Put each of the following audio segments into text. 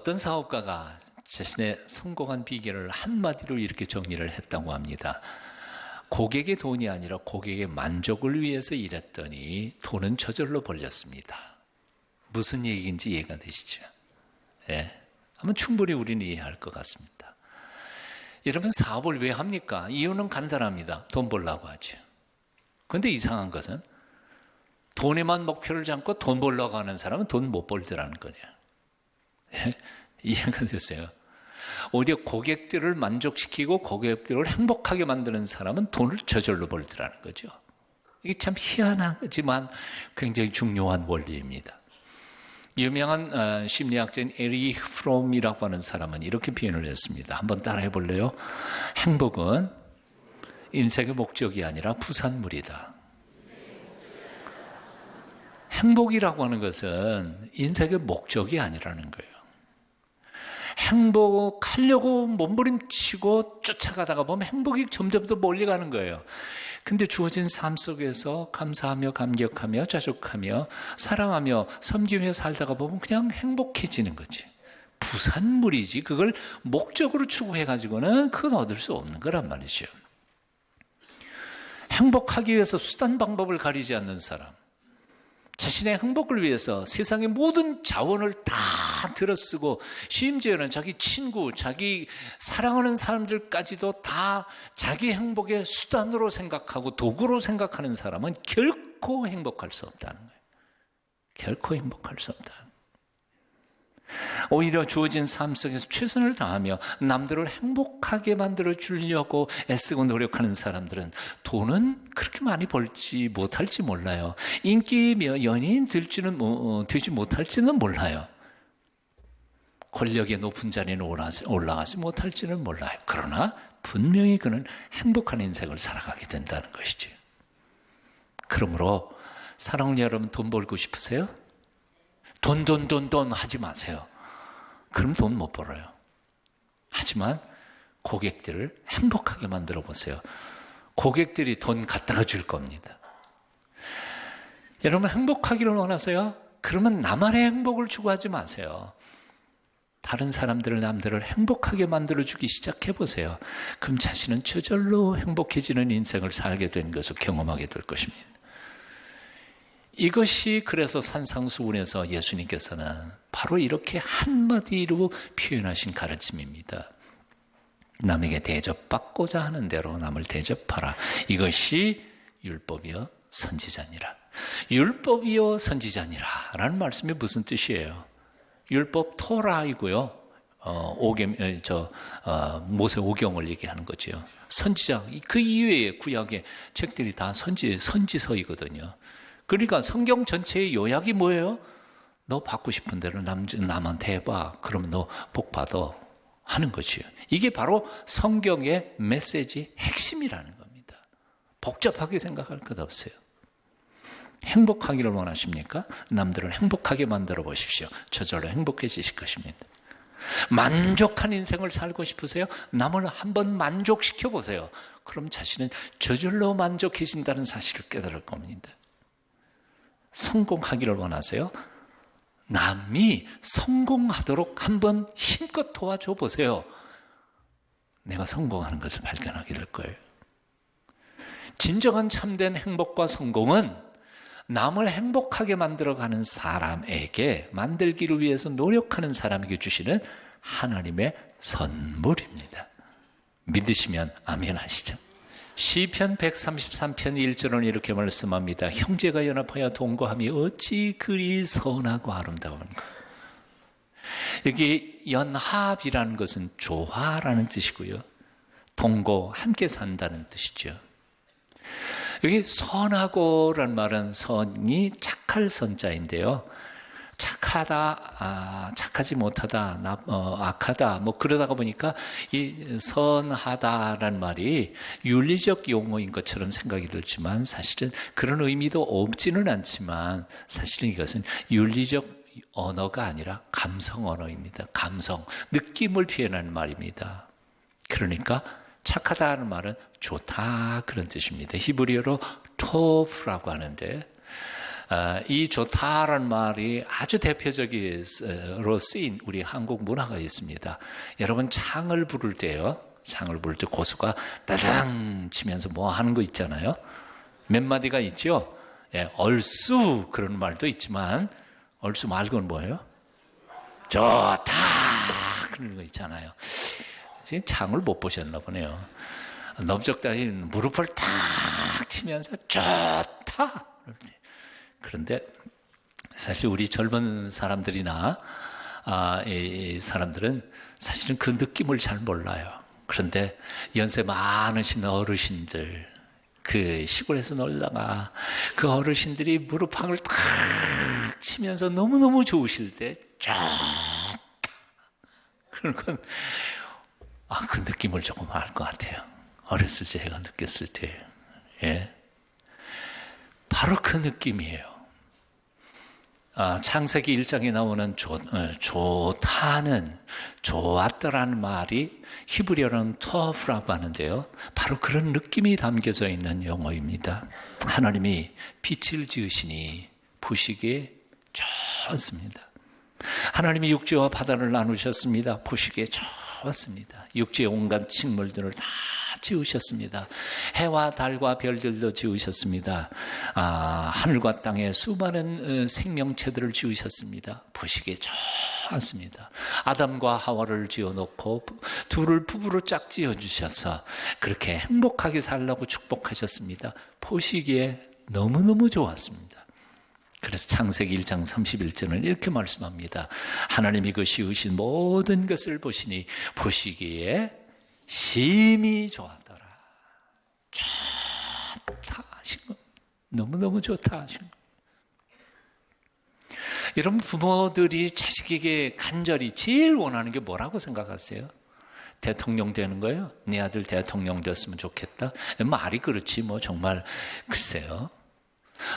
어떤 사업가가 자신의 성공한 비결을 한마디로 이렇게 정리를 했다고 합니다. 고객의 돈이 아니라 고객의 만족을 위해서 일했더니 돈은 저절로 벌렸습니다. 무슨 얘기인지 이해가 되시죠? 예, 아마 충분히 우리는 이해할 것 같습니다. 여러분, 사업을 왜 합니까? 이유는 간단합니다. 돈 벌려고 하죠. 그런데 이상한 것은 돈에만 목표를 잡고 돈 벌려고 하는 사람은 돈 못 벌더라는 거죠. 예? 이해가 되세요? 오히려 고객들을 만족시키고 고객들을 행복하게 만드는 사람은 돈을 저절로 벌더라는 거죠. 이게 참 희한하지만 굉장히 중요한 원리입니다. 유명한 심리학자인 에릭 프롬이라고 하는 사람은 이렇게 표현을 했습니다. 한번 따라해 볼래요? 행복은 인생의 목적이 아니라 부산물이다. 행복이라고 하는 것은 인생의 목적이 아니라는 거예요. 행복하려고 몸부림치고 쫓아가다가 보면 행복이 점점 더 멀리 가는 거예요. 근데 주어진 삶 속에서 감사하며 감격하며 자족하며 사랑하며 섬기며 살다가 보면 그냥 행복해지는 거지. 부산물이지 그걸 목적으로 추구해가지고는 그건 얻을 수 없는 거란 말이죠. 행복하기 위해서 수단 방법을 가리지 않는 사람, 자신의 행복을 위해서 세상의 모든 자원을 다 들어쓰고 심지어는 자기 친구, 자기 사랑하는 사람들까지도 다 자기 행복의 수단으로 생각하고 도구로 생각하는 사람은 결코 행복할 수 없다는 거예요. 결코 행복할 수 없다. 오히려 주어진 삶 속에서 최선을 다하며 남들을 행복하게 만들어 주려고 애쓰고 노력하는 사람들은 돈은 그렇게 많이 벌지 못할지 몰라요. 인기며 연예인 되지 못할지는 몰라요. 권력의 높은 자리에 올라가지 못할지는 몰라요. 그러나 분명히 그는 행복한 인생을 살아가게 된다는 것이죠. 그러므로 사랑하는 여러분, 돈 벌고 싶으세요? 돈 하지 마세요. 그럼 돈 못 벌어요. 하지만 고객들을 행복하게 만들어 보세요. 고객들이 돈 갖다가 줄 겁니다. 여러분, 행복하기를 원하세요? 그러면 나만의 행복을 추구하지 마세요. 다른 사람들을, 남들을 행복하게 만들어주기 시작해 보세요. 그럼 자신은 저절로 행복해지는 인생을 살게 된 것을 경험하게 될 것입니다. 이것이 그래서 산상수훈에서 예수님께서는 바로 이렇게 한마디로 표현하신 가르침입니다. 남에게 대접받고자 하는 대로 남을 대접하라. 이것이 율법이요 선지자니라. 율법이요 선지자니라 라는 말씀이 무슨 뜻이에요? 율법 토라이고요. 모세 오경을 얘기하는 거죠. 선지자, 그 이외의 구약의 책들이 다 선지서이거든요. 그러니까 성경 전체의 요약이 뭐예요? 너 받고 싶은 대로 남한테 해봐. 그러면 너 복 받아. 하는 것이에요. 이게 바로 성경의 메시지 핵심이라는 겁니다. 복잡하게 생각할 것 없어요. 행복하기를 원하십니까? 남들을 행복하게 만들어 보십시오. 저절로 행복해지실 것입니다. 만족한 인생을 살고 싶으세요? 남을 한번 만족시켜 보세요. 그럼 자신은 저절로 만족해진다는 사실을 깨달을 겁니다. 성공하기를 원하세요? 남이 성공하도록 한번 힘껏 도와줘 보세요. 내가 성공하는 것을 발견하게 될 거예요. 진정한 참된 행복과 성공은 남을 행복하게 만들어가는 사람에게 만들기를 위해서 노력하는 사람에게 주시는 하나님의 선물입니다. 믿으시면 아멘 하시죠. 시편 133편 1절은 이렇게 말씀합니다. 형제가 연합하여 동거함이 어찌 그리 선하고 아름다운가. 여기 연합이라는 것은 조화라는 뜻이고요. 동거, 함께 산다는 뜻이죠. 여기 선하고란 말은 선이 착할 선자인데요. 착하다, 착하지 못하다, 악하다, 그러다가 보니까 이 선하다란 말이 윤리적 용어인 것처럼 생각이 들지만 사실은 그런 의미도 없지는 않지만 사실은 이것은 윤리적 언어가 아니라 감성 언어입니다. 감성, 느낌을 표현하는 말입니다. 그러니까 착하다는 말은 좋다 그런 뜻입니다. 히브리어로 토프라고 하는데 이 좋다라는 말이 아주 대표적으로 쓰인 우리 한국 문화가 있습니다. 여러분 창을 부를 때요. 창을 부를 때 고수가 따당 치면서 뭐 하는 거 있잖아요. 몇 마디가 있죠. 예, 얼쑤 그런 말도 있지만 얼쑤 말고는 뭐예요? 좋다 그런 거 있잖아요. 지금 창을 못 보셨나 보네요. 넓적다리 무릎을 탁 치면서 좋다. 그런데 사실 우리 젊은 사람들이나 이 사람들은 사실은 그 느낌을 잘 몰라요. 그런데 연세 많으신 어르신들, 그 시골에서 놀다가 그 어르신들이 무릎팍을 탁 치면서 너무너무 좋으실 때 좋다. 그런 건 그 느낌을 조금 알 것 같아요. 어렸을 때 제가 느꼈을 때. 예. 바로 그 느낌이에요. 창세기 1장에 나오는 좋다는, 좋았더라는 말이 히브리어로는 토프라고 하는데요. 바로 그런 느낌이 담겨져 있는 용어입니다. 하나님이 빛을 지으시니 보시기에 좋습니다. 하나님이 육지와 바다를 나누셨습니다. 보시기에 좋습니다. 육지의 온갖 식물들을 다 지으셨습니다. 해와 달과 별들도 지으셨습니다. 하늘과 땅에 수많은 생명체들을 지으셨습니다. 보시기에 좋았습니다. 아담과 하와를 지어놓고 둘을 부부로 짝 지어주셔서 그렇게 행복하게 살라고 축복하셨습니다. 보시기에 너무너무 좋았습니다. 그래서 창세기 1장 31절은 이렇게 말씀합니다. 하나님이 그 지으신 모든 것을 보시니 보시기에 심히 좋았더라. 좋다 하신 거. 너무너무 좋다 하신 거. 여러분 부모들이 자식에게 간절히 제일 원하는 게 뭐라고 생각하세요? 대통령 되는 거예요? 네 아들 대통령 됐으면 좋겠다. 말이 그렇지 뭐 정말 글쎄요.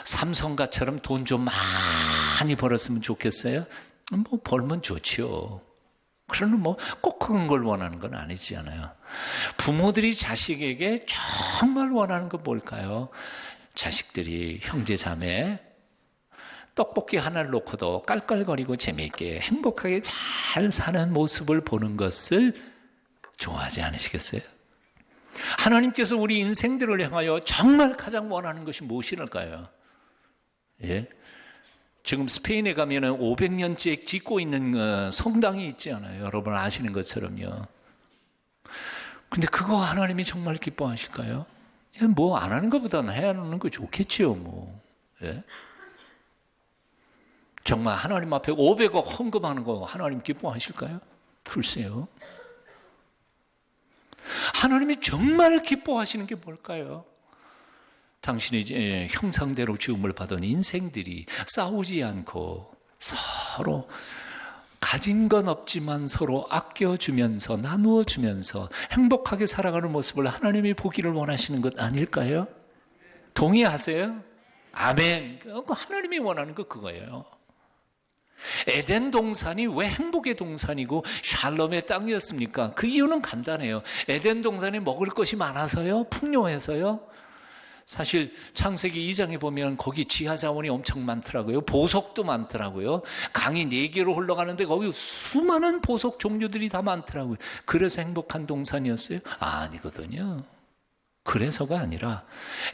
삼성가처럼 돈 좀 많이 벌었으면 좋겠어요? 뭐 벌면 좋지요. 그러나 뭐 꼭 그런 걸 원하는 건 아니잖아요. 부모들이 자식에게 정말 원하는 건 뭘까요? 자식들이 형제 자매 떡볶이 하나를 놓고도 깔깔거리고 재미있게 행복하게 잘 사는 모습을 보는 것을 좋아하지 않으시겠어요? 하나님께서 우리 인생들을 향하여 정말 가장 원하는 것이 무엇일까요? 예? 지금 스페인에 가면은 500년째 짓고 있는 성당이 있지 않아요? 여러분 아시는 것처럼요. 근데 그거 하나님이 정말 기뻐하실까요? 뭐 안 하는 것보다는 해야 하는 거 좋겠지요, 뭐. 예? 정말 하나님 앞에 500억 헌금하는 거 하나님 기뻐하실까요? 글쎄요. 하나님이 정말 기뻐하시는 게 뭘까요? 당신이 형상대로 지음을 받은 인생들이 싸우지 않고 서로 가진 건 없지만 서로 아껴주면서 나누어주면서 행복하게 살아가는 모습을 하나님이 보기를 원하시는 것 아닐까요? 동의하세요? 아멘. 하나님이 원하는 거 그거예요. 에덴 동산이 왜 행복의 동산이고 샬롬의 땅이었습니까? 그 이유는 간단해요. 에덴 동산에 먹을 것이 많아서요? 풍요해서요? 사실 창세기 2장에 보면 거기 지하 자원이 엄청 많더라고요. 보석도 많더라고요. 강이 4개로 흘러가는데 거기 수많은 보석 종류들이 다 많더라고요. 그래서 행복한 동산이었어요? 아니거든요. 그래서가 아니라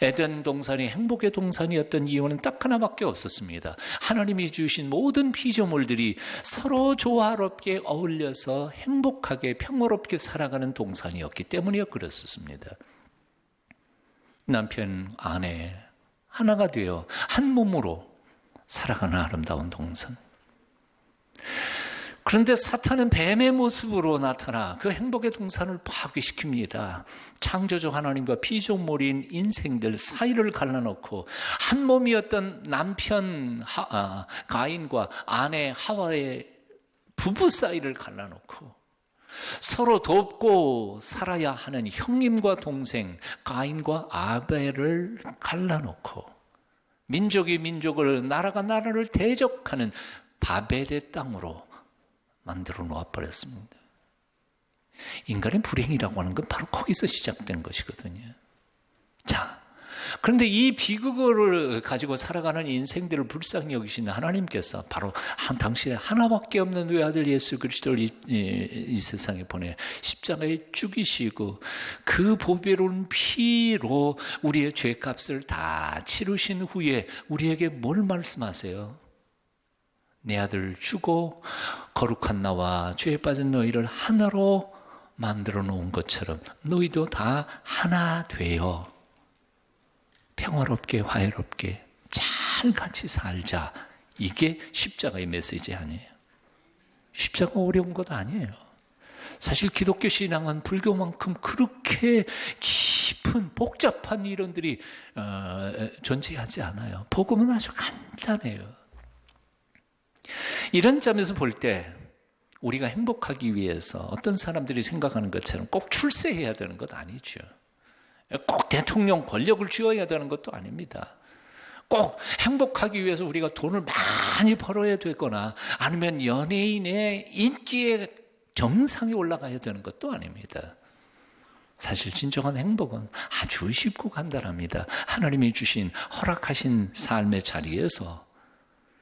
에덴 동산이 행복의 동산이었던 이유는 딱 하나밖에 없었습니다. 하나님이 주신 모든 피조물들이 서로 조화롭게 어울려서 행복하게 평화롭게 살아가는 동산이었기 때문에 그랬었습니다. 남편, 아내 하나가 되어 한 몸으로 살아가는 아름다운 동산. 그런데 사탄은 뱀의 모습으로 나타나 그 행복의 동산을 파괴시킵니다. 창조주 하나님과 피조물인 인생들 사이를 갈라놓고 한 몸이었던 남편 가인과 아내 하와의 부부 사이를 갈라놓고 서로 돕고 살아야 하는 형님과 동생 가인과 아벨을 갈라놓고 민족이 민족을 나라가 나라를 대적하는 바벨의 땅으로 만들어 놓아버렸습니다. 인간의 불행이라고 하는 건 바로 거기서 시작된 것이거든요. 자, 그런데 이 비극을 가지고 살아가는 인생들을 불쌍히 여기시는 하나님께서 바로 당신의 하나밖에 없는 외아들 예수 그리스도를 이 세상에 보내 십자가에 죽이시고 그 보배로운 피로 우리의 죄값을 다 치르신 후에 우리에게 뭘 말씀하세요? 내 아들 주고 거룩한 나와 죄에 빠진 너희를 하나로 만들어 놓은 것처럼 너희도 다 하나 되어 평화롭게 화해롭게 잘 같이 살자. 이게 십자가의 메시지 아니에요. 십자가 어려운 것 아니에요. 사실 기독교 신앙은 불교만큼 그렇게 깊은 복잡한 이론들이 존재하지 않아요. 복음은 아주 간단해요. 이런 점에서 볼 때 우리가 행복하기 위해서 어떤 사람들이 생각하는 것처럼 꼭 출세해야 되는 것 아니죠. 꼭 대통령 권력을 쥐어야 되는 것도 아닙니다. 꼭 행복하기 위해서 우리가 돈을 많이 벌어야 되거나 아니면 연예인의 인기의 정상에 올라가야 되는 것도 아닙니다. 사실 진정한 행복은 아주 쉽고 간단합니다. 하나님이 주신 허락하신 삶의 자리에서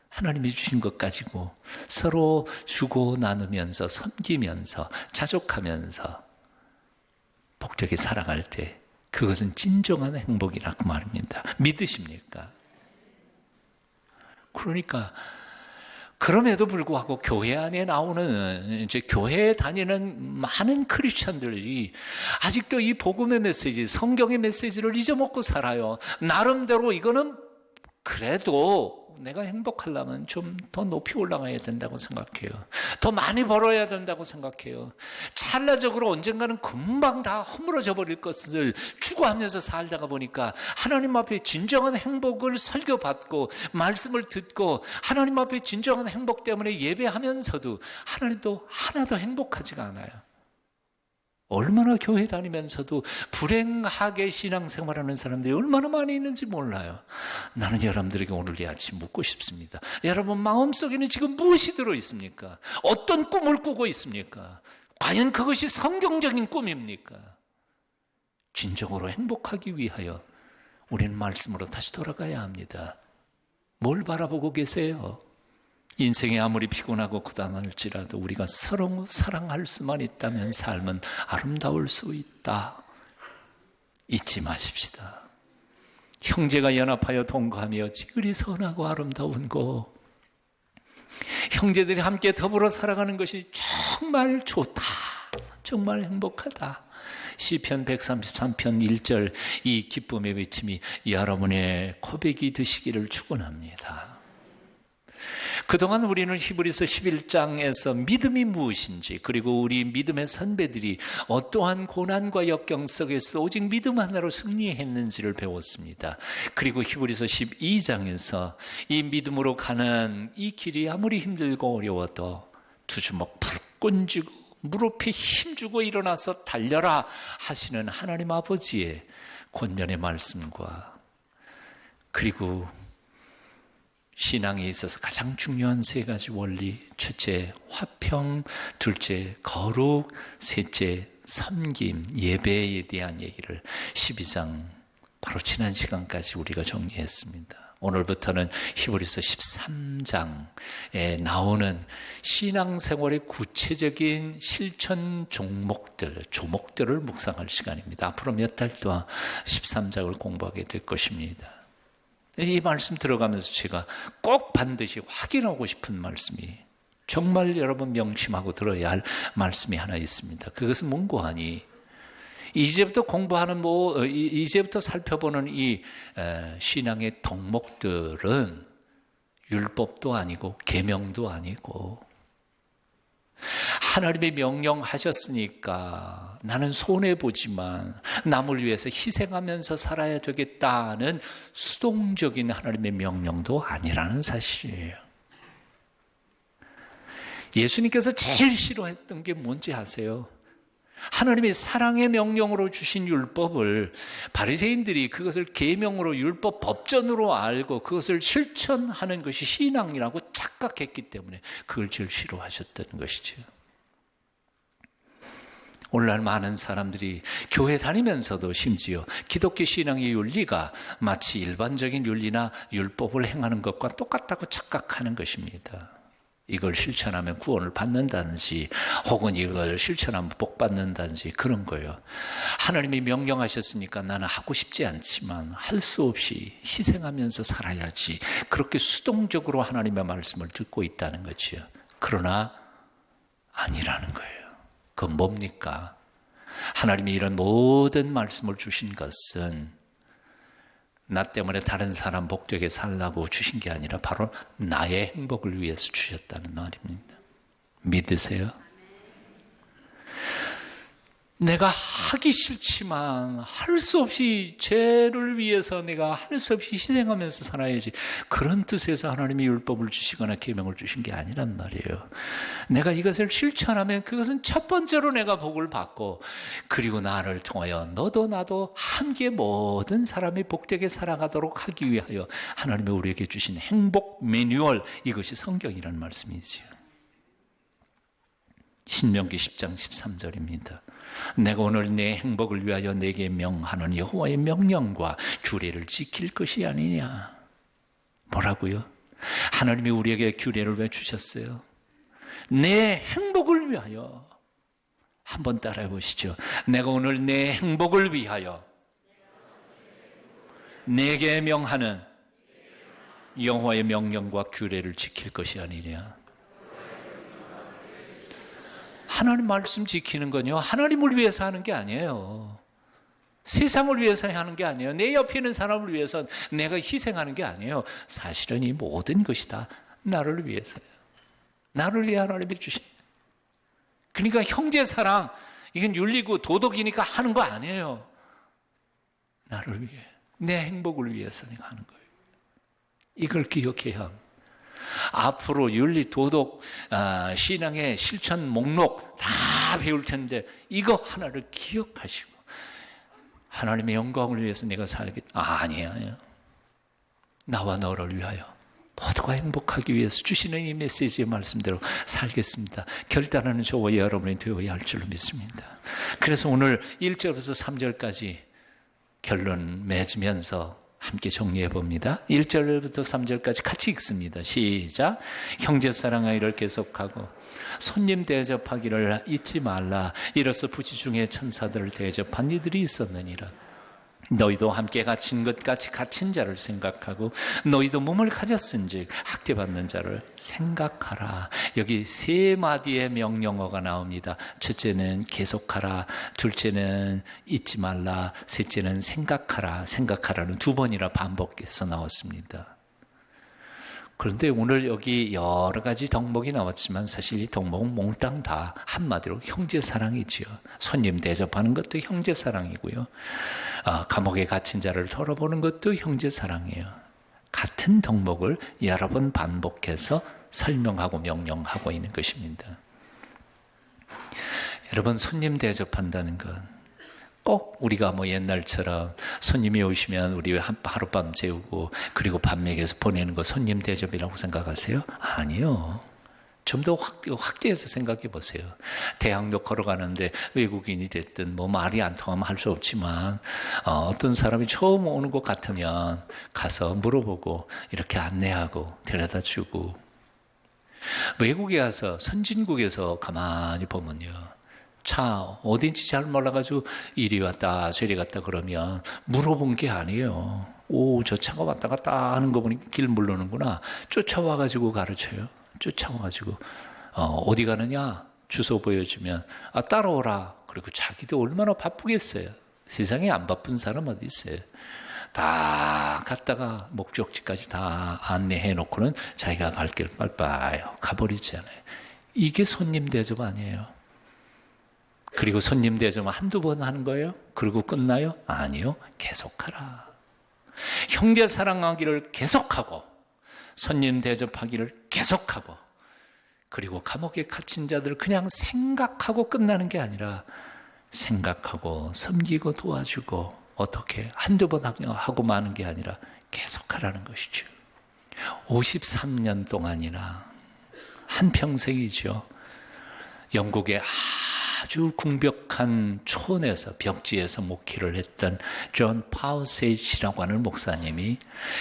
하나님이 주신 것 가지고 서로 주고 나누면서 섬기면서 자족하면서 복되게 살아갈 때 그것은 진정한 행복이라고 말입니다. 믿으십니까? 그러니까 그럼에도 불구하고 교회 안에 나오는 이제 교회에 다니는 많은 크리스천들이 아직도 이 복음의 메시지, 성경의 메시지를 잊어먹고 살아요. 나름대로 이거는 그래도 내가 행복하려면 좀 더 높이 올라가야 된다고 생각해요. 더 많이 벌어야 된다고 생각해요. 찰나적으로 언젠가는 금방 다 허물어져 버릴 것을 추구하면서 살다가 보니까 하나님 앞에 진정한 행복을 설교받고 말씀을 듣고 하나님 앞에 진정한 행복 때문에 예배하면서도 하나님도 하나도 행복하지가 않아요. 얼마나 교회 다니면서도 불행하게 신앙생활하는 사람들이 얼마나 많이 있는지 몰라요. 나는 여러분들에게 오늘 이 아침 묻고 싶습니다. 여러분 마음속에는 지금 무엇이 들어있습니까? 어떤 꿈을 꾸고 있습니까? 과연 그것이 성경적인 꿈입니까? 진정으로 행복하기 위하여 우리는 말씀으로 다시 돌아가야 합니다. 뭘 바라보고 계세요? 인생이 아무리 피곤하고 고단할지라도 우리가 서로 사랑할 수만 있다면 삶은 아름다울 수 있다. 잊지 마십시다. 형제가 연합하여 동거하며 지극히 선하고 아름다운 곳. 형제들이 함께 더불어 살아가는 것이 정말 좋다. 정말 행복하다. 시편 133편 1절 이 기쁨의 외침이 여러분의 고백이 되시기를 축원합니다. 그동안 우리는 히브리서 11장에서 믿음이 무엇인지 그리고 우리 믿음의 선배들이 어떠한 고난과 역경 속에서 오직 믿음 하나로 승리했는지를 배웠습니다. 그리고 히브리서 12장에서 이 믿음으로 가는 이 길이 아무리 힘들고 어려워도 두 주먹 불끈 쥐고 무릎에 힘주고 일어나서 달려라 하시는 하나님 아버지의 권면의 말씀과 그리고 신앙에 있어서 가장 중요한 세 가지 원리, 첫째 화평, 둘째 거룩, 셋째 섬김, 예배에 대한 얘기를 12장 바로 지난 시간까지 우리가 정리했습니다. 오늘부터는 히브리서 13장에 나오는 신앙생활의 구체적인 실천 조목들을 묵상할 시간입니다. 앞으로 몇 달 동안 13장을 공부하게 될 것입니다. 이 말씀 들어가면서 제가 꼭 반드시 확인하고 싶은 말씀이 정말 여러분 명심하고 들어야 할 말씀이 하나 있습니다. 그것은 문고하니 이제부터 이제부터 살펴보는 이 신앙의 덕목들은 율법도 아니고 계명도 아니고 하나님이 명령하셨으니까 나는 손해보지만 남을 위해서 희생하면서 살아야 되겠다는 수동적인 하나님의 명령도 아니라는 사실이에요. 예수님께서 제일 싫어했던 게 뭔지 아세요? 하나님이 사랑의 명령으로 주신 율법을 바리새인들이 그것을 계명으로 율법 법전으로 알고 그것을 실천하는 것이 신앙이라고 착각했기 때문에 그걸 제일 싫어하셨던 것이죠. 오늘날 많은 사람들이 교회 다니면서도 심지어 기독교 신앙의 윤리가 마치 일반적인 윤리나 율법을 행하는 것과 똑같다고 착각하는 것입니다. 이걸 실천하면 구원을 받는다든지 혹은 이걸 실천하면 복 받는다든지 그런 거예요. 하나님이 명령하셨으니까 나는 하고 싶지 않지만 할 수 없이 희생하면서 살아야지. 그렇게 수동적으로 하나님의 말씀을 듣고 있다는 거지요. 그러나 아니라는 거예요. 그건 뭡니까? 하나님이 이런 모든 말씀을 주신 것은 나 때문에 다른 사람 복되게 살라고 주신 게 아니라 바로 나의 행복을 위해서 주셨다는 말입니다. 믿으세요? 내가 하기 싫지만 할 수 없이 죄를 위해서 내가 할 수 없이 희생하면서 살아야지. 그런 뜻에서 하나님이 율법을 주시거나 계명을 주신 게 아니란 말이에요. 내가 이것을 실천하면 그것은 첫 번째로 내가 복을 받고 그리고 나를 통하여 너도 나도 함께 모든 사람이 복되게 살아가도록 하기 위하여 하나님이 우리에게 주신 행복 매뉴얼, 이것이 성경이라는 말씀이지요. 신명기 10장 13절입니다. 내가 오늘 내 행복을 위하여 내게 명하는 여호와의 명령과 규례를 지킬 것이 아니냐. 뭐라고요? 하나님이 우리에게 규례를 왜 주셨어요? 내 행복을 위하여. 한번 따라해 보시죠. 내가 오늘 내 행복을 위하여 내게 명하는 여호와의 명령과 규례를 지킬 것이 아니냐. 하나님 말씀 지키는 건요, 하나님을 위해서 하는 게 아니에요. 세상을 위해서 하는 게 아니에요. 내 옆에 있는 사람을 위해서 내가 희생하는 게 아니에요. 사실은 이 모든 것이 다 나를 위해서예요. 나를 위해 하나님이 주신. 그러니까 형제 사랑, 이건 윤리고 도덕이니까 하는 거 아니에요. 나를 위해, 내 행복을 위해서 내가 하는 거예요. 이걸 기억해야 합니다. 앞으로 윤리, 도덕, 신앙의 실천 목록 다 배울 텐데 이거 하나를 기억하시고 하나님의 영광을 위해서 내가 살겠다. 아니에요. 나와 너를 위하여 모두가 행복하기 위해서 주시는 이 메시지의 말씀대로 살겠습니다. 결단하는 저와 여러분이 되어야 할 줄로 믿습니다. 그래서 오늘 1절부터 3절까지 결론 맺으면서 함께 정리해 봅니다. 1절부터 3절까지 같이 읽습니다. 시작. 형제 사랑하기를 계속하고 손님 대접하기를 잊지 말라. 이로써 부지 중에 천사들을 대접한 이들이 있었느니라. 너희도 함께 갇힌 것 같이 갇힌 자를 생각하고 너희도 몸을 가졌은즉 학대받는 자를 생각하라. 여기 세 마디의 명령어가 나옵니다. 첫째는 계속하라, 둘째는 잊지 말라, 셋째는 생각하라. 생각하라는 두 번이나 반복해서 나왔습니다. 그런데 오늘 여기 여러 가지 덕목이 나왔지만 사실 이 덕목은 몽땅 다 한마디로 형제사랑이지요. 손님 대접하는 것도 형제사랑이고요. 감옥에 갇힌 자를 돌아보는 것도 형제사랑이에요. 같은 덕목을 여러 번 반복해서 설명하고 명령하고 있는 것입니다. 여러분, 손님 대접한다는 건 꼭 우리가 뭐 옛날처럼 손님이 오시면 우리 하룻밤 재우고 그리고 밥 먹여서 보내는 거 손님 대접이라고 생각하세요? 아니요. 좀 더 확대해서 생각해 보세요. 대학로 걸어가는데 외국인이 됐든 뭐 말이 안 통하면 할 수 없지만 어떤 사람이 처음 오는 것 같으면 가서 물어보고 이렇게 안내하고 데려다 주고, 외국에 가서 선진국에서 가만히 보면요, 차 어딘지 잘 몰라가지고 이리 왔다 저리 갔다 그러면 물어본 게 아니에요. 오, 저 차가 왔다 갔다 하는 거 보니 길 모르는구나. 쫓아와가지고 가르쳐요. 쫓아와가지고 어디 가느냐 주소 보여주면 따라오라. 그리고 자기도 얼마나 바쁘겠어요. 세상에 안 바쁜 사람 어디 있어요. 다 갔다가 목적지까지 다 안내해 놓고는 자기가 갈 길 빨빨 가버리잖아요. 이게 손님 대접 아니에요. 그리고 손님 대접 한두 번 하는 거예요? 그리고 끝나요? 아니요. 계속하라. 형제 사랑하기를 계속하고 손님 대접하기를 계속하고, 그리고 감옥에 갇힌 자들을 그냥 생각하고 끝나는 게 아니라 생각하고 섬기고 도와주고, 어떻게 한두 번 하고 마는 게 아니라 계속하라는 것이죠. 53년 동안이나 한평생이죠. 영국의 아주 아주 궁벽한 촌에서 벽지에서 목회를 했던 존 파우세이치라고 하는 목사님이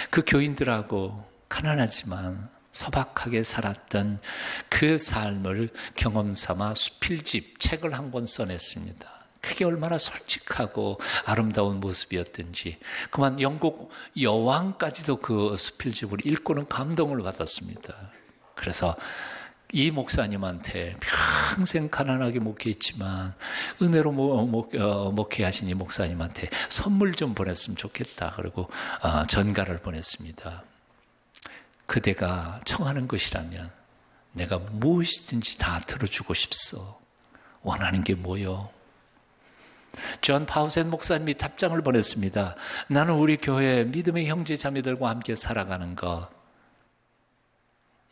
그 교인들하고 가난하지만 소박하게 살았던 그 삶을 경험 삼아 수필집 책을 한 권 써냈습니다. 그게 얼마나 솔직하고 아름다운 모습이었던지 그만 영국 여왕까지도 그 수필집을 읽고는 감동을 받았습니다. 그래서 이 목사님한테 평생 가난하게 목회했지만 은혜로 목회하신 이 목사님한테 선물 좀 보냈으면 좋겠다. 그리고 전가를 보냈습니다. 그대가 청하는 것이라면 내가 무엇이든지 다 들어주고 싶소. 원하는 게 뭐요? 존 파우센 목사님이 답장을 보냈습니다. 나는 우리 교회 믿음의 형제 자매들과 함께 살아가는 것,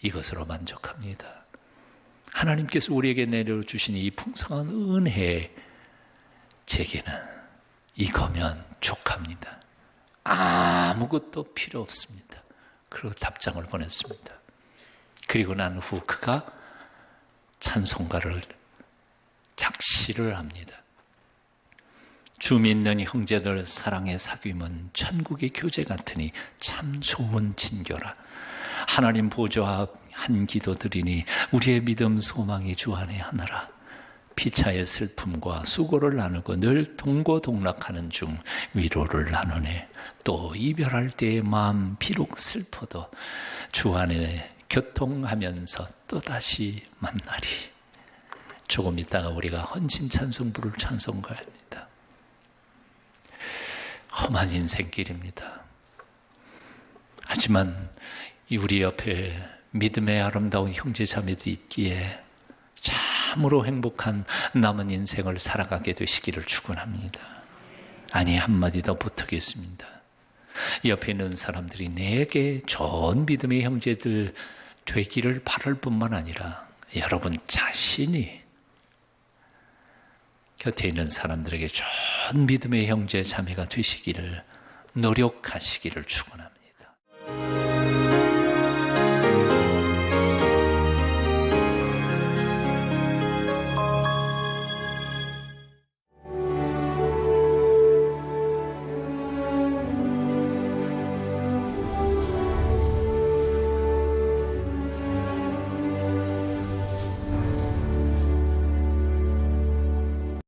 이것으로 만족합니다. 하나님께서 우리에게 내려주신 이 풍성한 은혜, 제게는 이거면 족합니다. 아무것도 필요 없습니다. 그리고 답장을 보냈습니다. 그리고 난 후 그가 찬송가를 작시를 합니다. 주 믿는 형제들 사랑의 사귐은 천국의 교제 같으니 참 좋은 친교라. 하나님 보좌 앞 한 기도 드리니 우리의 믿음 소망이 주 안에 하나라. 피차의 슬픔과 수고를 나누고 늘 동고동락하는 중 위로를 나누네. 또 이별할 때의 마음 비록 슬퍼도 주 안에 교통하면서 또다시 만나리. 조금 있다가 우리가 헌신 찬송 부를 찬송가야 합니다. 험한 인생길입니다. 하지만 우리 옆에 믿음의 아름다운 형제 자매들이 있기에 참으로 행복한 남은 인생을 살아가게 되시기를 축원합니다. 아니, 한마디 더 부탁했습니다. 옆에 있는 사람들이 내게 좋은 믿음의 형제들 되기를 바랄 뿐만 아니라 여러분 자신이 곁에 있는 사람들에게 좋은 믿음의 형제 자매가 되시기를 노력하시기를 축원합니다.